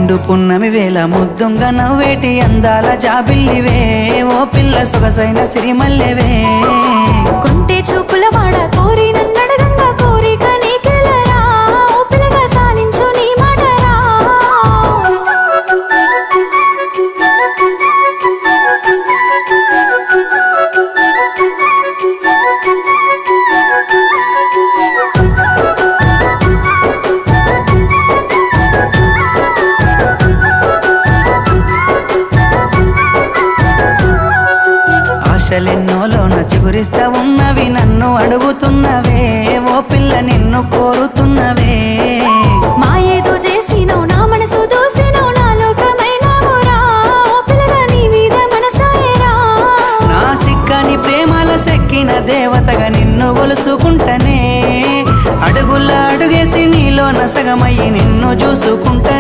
నిండు పున్నమి వేళ ముద్దుంగా నవ్వేటి అందాల జాబిల్లివే ఓ పిల్ల సొగసైన సిరిమల్లెవే కొంటే చూపుల వాడ కోరి నన్నడగంగా కోరిక నీకెలరా ఓ పిల్లగా సాలించు నీ మాటరా ఆశలెన్నోలోన చిగురిస్తా ఉన్నవి నన్ను అడుగుతున్నవే ఓ పిల్ల నిన్ను కోరుతున్నవే మా ఏదో చేసినవు నా మనసు దోసినవు నా లోకమైనవురా ఓ పిల్లగా నీ మీద మనసాయరా నా సిక్కని ప్రేమల సెక్కిన దేవతగా నిన్ను గొలుసుకుంటనే అడుగుల అడుగేసి నీలోన సగమయ్యి నిన్ను చూసుకుంటనే